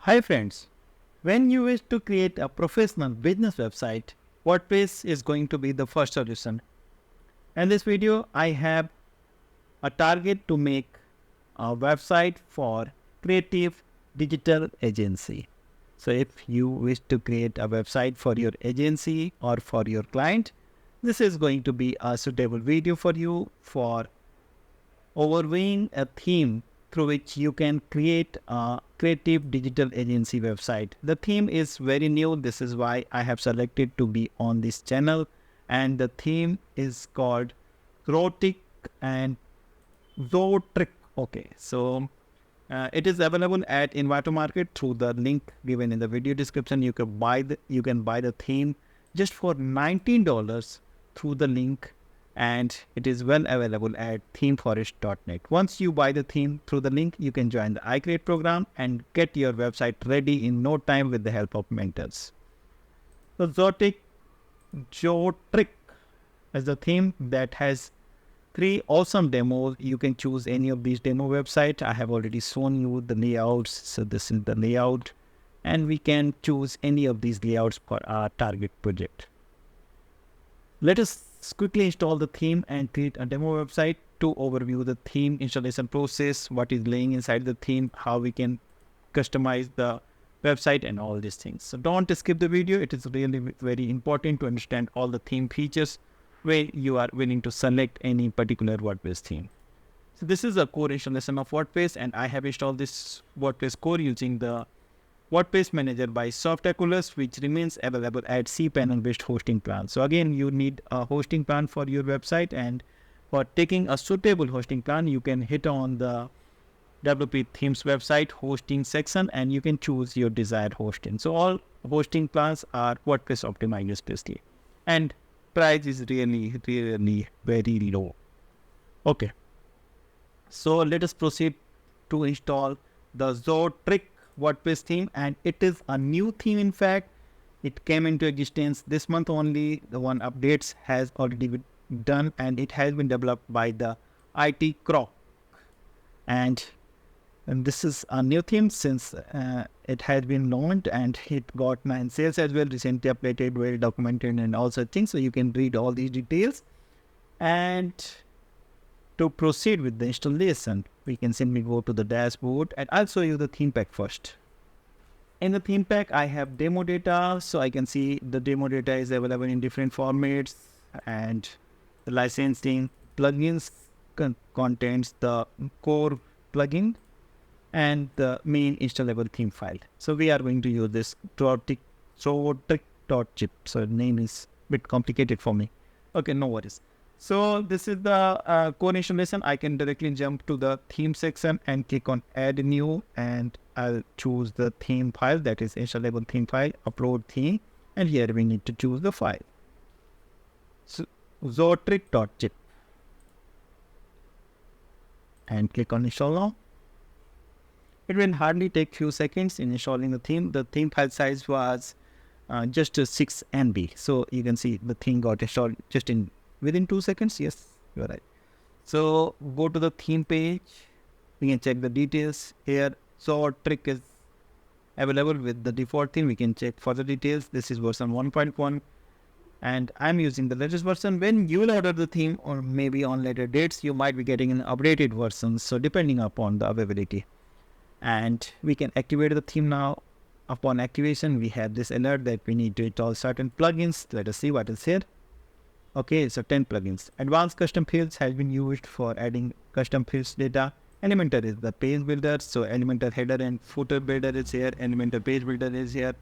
Hi friends, when you wish to create a professional business website, WordPress is going to be the first solution. In this video, I have a target to make a website for creative digital agency. So if you wish to create a website for your agency or for your client, this is going to be a suitable video for you for overviewing a theme through which you can create a creative digital agency website. The theme is very new. This is why I have selected to be on this channel. And the theme is called Xotric and Xotric. Okay, so it is available at Envato Market through the link given in the video description. You can buy the theme just for $19 through the link, and it is well available at themeforest.net. Once you buy the theme through the link, you can join the iCreate program and get your website ready in no time with the help of mentors. So Xotric is the theme that has 3 awesome demos. You can choose any of these demo websites. I have already shown you the layouts. So this is the layout, and we can choose any of these layouts for our target project. Let us quickly install the theme and create a demo website to overview the theme installation process, what is laying inside the theme, how we can customize the website and all these things. So don't skip the video. It is really very important to understand all the theme features when you are willing to select any particular WordPress theme. So this is a core installation of WordPress, and I have installed this WordPress core using the WordPress Manager by Xotric, which remains available at cPanel based hosting plan. So again, you need a hosting plan for your website, and for taking a suitable hosting plan, you can hit on the WP Themes website hosting section and you can choose your desired hosting. So all hosting plans are WordPress optimized especially, and price is really very low. Okay, so let us proceed to install the Xotric WordPress theme, and it is a new theme. In fact, it came into existence this month only. The one updates has already been done, and it has been developed by the IT Croc, and this is a new theme since it has been launched, and it got 9 sales as well, recently updated, well documented and all such things. So you can read all these details. And to proceed with the installation, we can simply go to the dashboard, and I'll show you the theme pack first. In the theme pack, I have demo data, so I can see the demo data is available in different formats, and the licensing plugins contains the core plugin and the main installable theme file. So we are going to use this Xotric.zip. So the name is a bit complicated for me. Okay, no worries. So this is the core installation. I can directly jump to the theme section and click on add new, and I'll choose the theme file, that is installable theme file, upload theme, and here we need to choose the file. So Xotric.zip, and click on install now. It will hardly take few seconds in installing the theme. The theme file size was just 6 MB. So you can see the theme got installed just within 2 seconds. Yes, you are right. So go to the theme page. We can check the details here. Xotric is available with the default theme. We can check further details. This is version 1.1, and I'm using the latest version. When you will order the theme, or maybe on later dates, you might be getting an updated version. So depending upon the availability. And we can activate the theme now. Upon activation, we have this alert that we need to install certain plugins. Let us see what is here. Okay, so 10 plugins. Advanced custom fields has been used for adding custom fields data. Elementor is the page builder. So Elementor header and footer builder is here. Elementor page builder is here.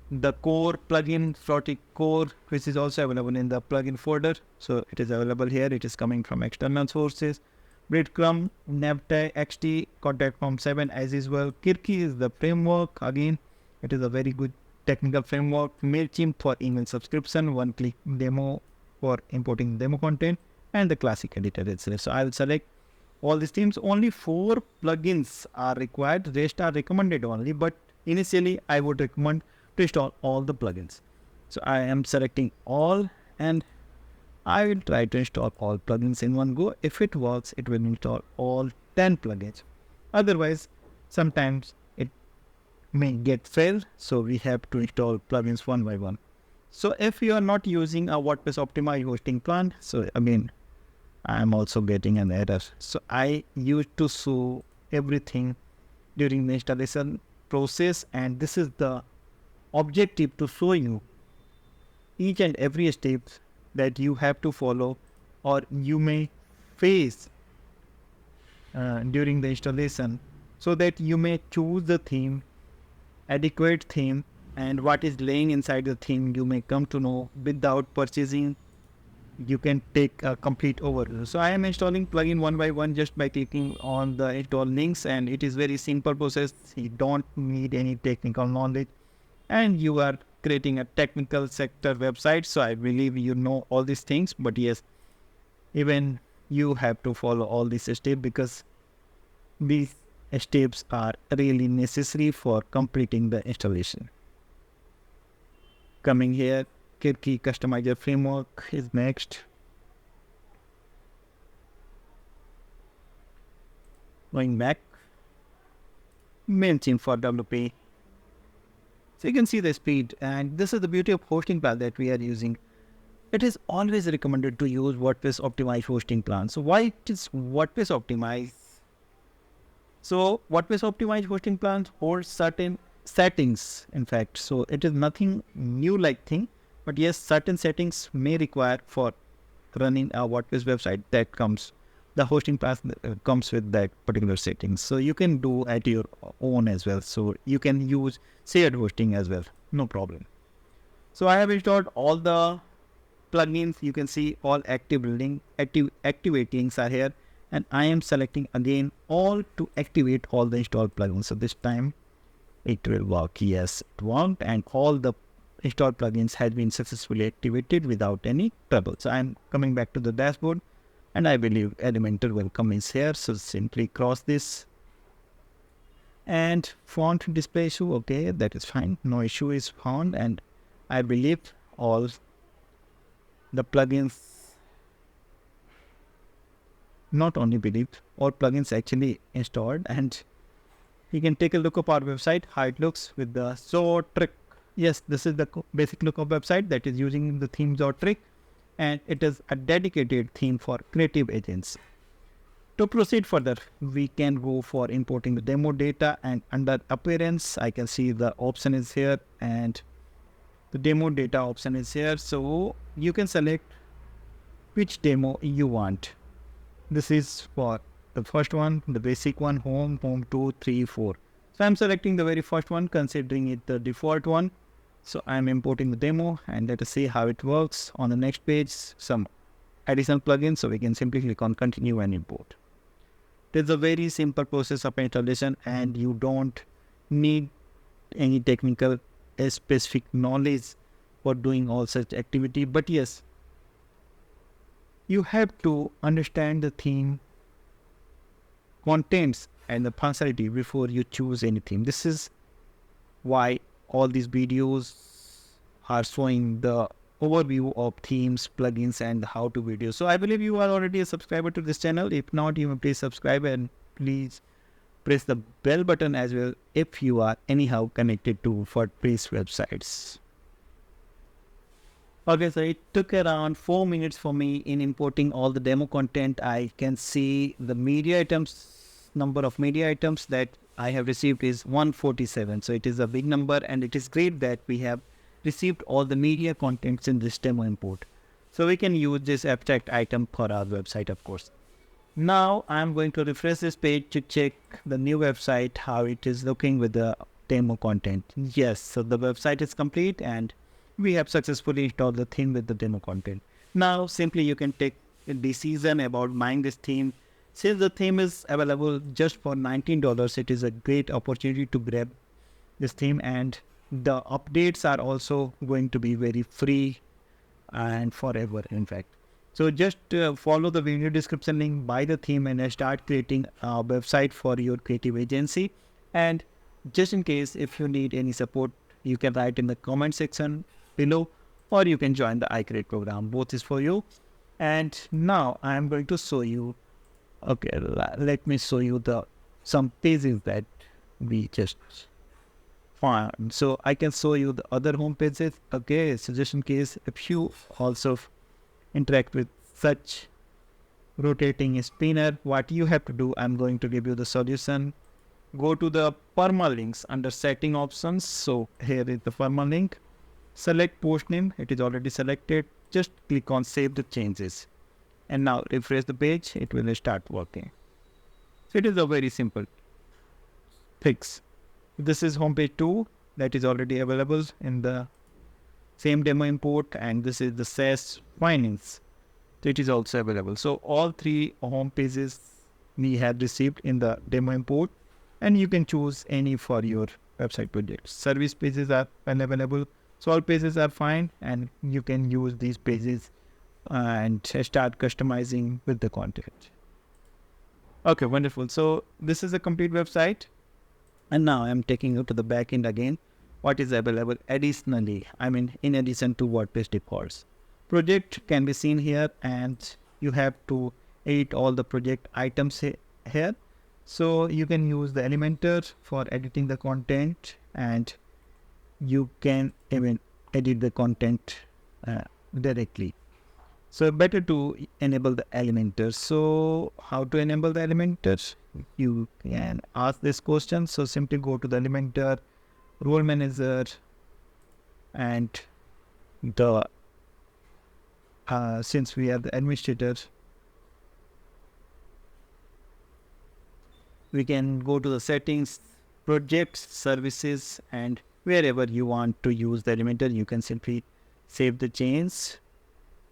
The core plugin, Xotric core, which is also available in the plugin folder. So it is available here. It is coming from external sources. Breadcrumb, Navtai, XT, Contact Form 7 as usual. Kirki is the framework. Again, it is a very good technical framework. MailChimp for email subscription. One-click demo for importing demo content, and the classic editor itself. So I will select all these themes. Only 4 plugins are required. Rest are recommended only, but initially I would recommend to install all the plugins. So I am selecting all, and I will try to install all plugins in one go. If it works, it will install all 10 plugins. Otherwise, sometimes it may get failed. So we have to install plugins one by one. So if you are not using a WordPress optimized hosting plan, so again, I am also getting an error. So I used to show everything during the installation process, and this is the objective to show you each and every step that you have to follow or you may face during the installation, so that you may choose the theme, adequate theme, and what is laying inside the theme you may come to know without purchasing. You can take a complete overview. So I am installing plugin one by one just by clicking on the install links, and it is very simple process. You don't need any technical knowledge, and you are creating a technical sector website. So I believe you know all these things, but yes, even you have to follow all these steps because these steps are really necessary for completing the installation. Coming here, Kirky Customizer Framework is next. Going back, main theme for WP. So you can see the speed, and this is the beauty of hosting plan that we are using. It is always recommended to use WordPress optimized hosting plan. So why it is WordPress optimized? So WordPress optimized hosting plans hold certain settings, in fact. So it is nothing new like thing, but yes, certain settings may require for running a WordPress website that comes, the hosting plan comes with that particular settings. So you can do at your own as well. So you can use shared hosting as well, no problem. So I have installed all the plugins. You can see all active links are here, and I am selecting again all to activate all the installed plugins. So this time it will work. Yes, it worked, and all the installed plugins has been successfully activated without any trouble. So I'm coming back to the dashboard, and I believe Elementor will come in here. So simply cross this, and font display issue. Okay, that is fine. No issue is found, and I believe all the plugins, not only believe, all plugins actually installed, and you can take a look of our website, how it looks with the Xotric. Yes, this is the basic look of website that is using the theme Xotric, and it is a dedicated theme for creative agents. To proceed further, we can go for importing the demo data, and under appearance, I can see the option is here, and the demo data option is here. So you can select which demo you want. This is for the first one, the basic one, home 2, 3, 4. So I'm selecting the very first one, considering it the default one. So I'm importing the demo, and let us see how it works. On the next page, some additional plugins. So we can simply click on continue and import. It's a very simple process of installation, and you don't need any technical specific knowledge for doing all such activity. But yes, you have to understand the theme contents and the functionality before you choose any theme. This is why all these videos are showing the overview of themes, plugins, and how-to videos. So I believe you are already a subscriber to this channel. If not, you may please subscribe, and please press the bell button as well if you are anyhow connected to WordPress websites. Okay, so it took around 4 minutes for me in importing all the demo content. I can see the media items, number of media items that I have received is 147. So it is a big number, and it is great that we have received all the media contents in this demo import. So we can use this abstract item for our website, of course. Now I'm going to refresh this page to check the new website, how it is looking with the demo content. Yes, so the website is complete, and we have successfully installed the theme with the demo content. Now simply you can take a decision about buying this theme. Since the theme is available just for $19, it is a great opportunity to grab this theme, and the updates are also going to be very free and forever, in fact. So just follow the video description link, buy the theme, and start creating a website for your creative agency. And just in case if you need any support, you can write in the comment section below, or you can join the iCreate program. Both is for you. And now I am going to show you, let me show you some pages that we just Fine. So I can show you the other home pages. Okay, suggestion case, if you also interact with such rotating spinner, what you have to do, I'm going to give you the solution. Go to the permalinks under setting options. So here is the permalink. Select post name. It is already selected. Just click on save the changes. And now refresh the page. It will start working. So it is a very simple fix. This is homepage 2 that is already available in the same demo import, and this is the SaaS finance. So it is also available. So all three home pages we have received in the demo import, and you can choose any for your website project. Service pages are available. So all pages are fine, and you can use these pages and start customizing with the content. Okay, wonderful. So this is a complete website. And now I'm taking you to the backend again. What is available additionally? I mean, in addition to WordPress defaults. Project can be seen here, and you have to edit all the project items here. So you can use the Elementor for editing the content, and you can even edit the content directly. So better to enable the Elementor. So how to enable the Elementor? You can ask this question. So simply go to the Elementor role manager, and the since we are the administrator, we can go to the settings, projects, services, and wherever you want to use the Elementor, you can simply save the change.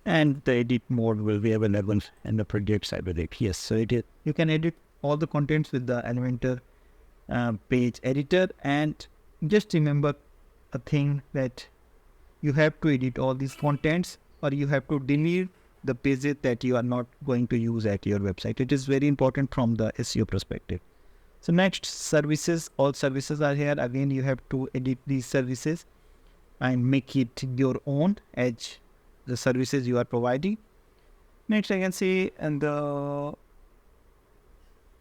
And the edit mode will be available in the project side with it. Yes, so it is. You can edit all the contents with the Elementor page editor. And just remember a thing, that you have to edit all these contents, or you have to delete the pages that you are not going to use at your website. It is very important from the SEO perspective. So next, services. All services are here. Again, you have to edit these services and make it your own as the services you are providing. Next, I can see in the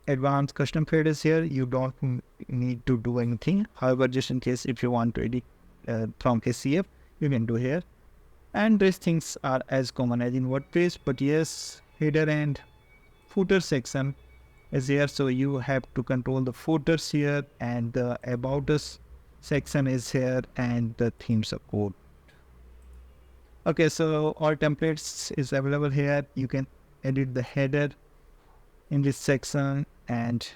advanced custom feed is here. You don't need to do anything. However, just in case if you want to edit from SCF, you can do here. And these things are as common as in WordPress, but yes, header and footer section is here. So you have to control the footers here, and the about us section is here, and the theme support. Okay, so all templates is available here. You can edit the header in this section, and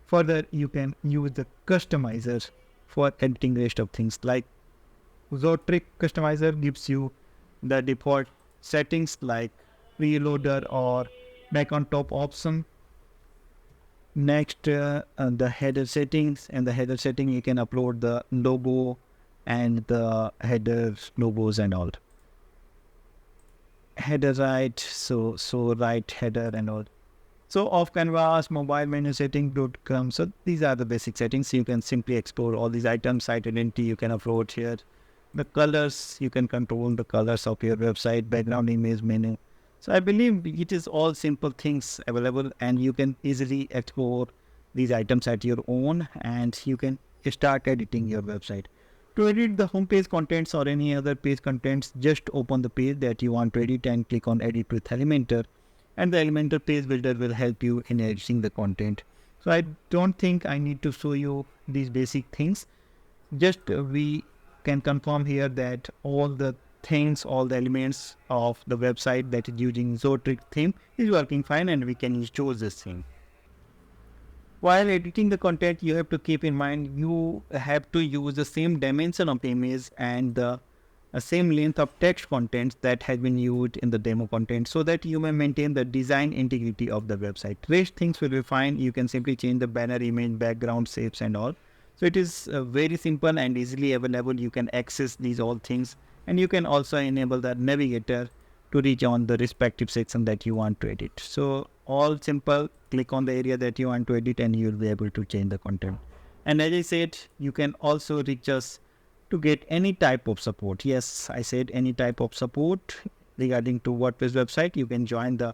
further you can use the customizer for editing the rest of things. Like Xotric customizer gives you the default settings like preloader or back on top option. Next, the header settings. And the header setting, you can upload the logo and the header logos and all. Header right, so right header and all. So off canvas, mobile menu setting, .com. So these are the basic settings. You can simply explore all these items. Site identity you can upload here. The colors, you can control the colors of your website. Background image menu. So I believe it is all simple things available, and you can easily explore these items at your own, and you can start editing your website. To edit the homepage contents or any other page contents, just open the page that you want to edit and click on Edit with Elementor, and the Elementor Page Builder will help you in editing the content. So I don't think I need to show you these basic things. Just we can confirm here that all the things, all the elements of the website that is using Xotric theme is working fine, and we can choose this theme. While editing the content, you have to keep in mind you have to use the same dimension of image and the same length of text content that has been used in the demo content, so that you may maintain the design integrity of the website. Rest things will be fine. You can simply change the banner image, background shapes and all. So it is very simple and easily available. You can access these all things, and you can also enable the navigator to reach on the respective section that you want to edit. So all simple. Click on the area that you want to edit, and you will be able to change the content. And as I said, you can also reach us to get any type of support. Yes, I said any type of support regarding to WordPress website. You can join the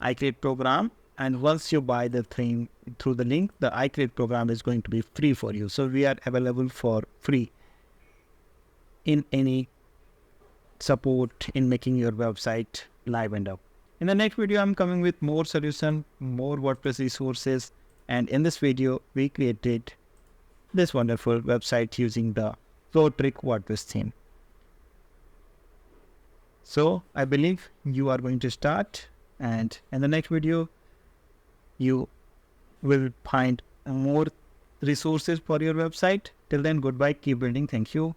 iCreate program, And once you buy the theme through the link, the iCreate program is going to be free for you. So we are available for free in any support in making your website live and up. In the next video, I'm coming with more solution, more WordPress resources. And in this video, we created this wonderful website using the Xotric WordPress theme. So I believe you are going to start, and in the next video, you will find more resources for your website. Till then, goodbye, keep building. Thank you.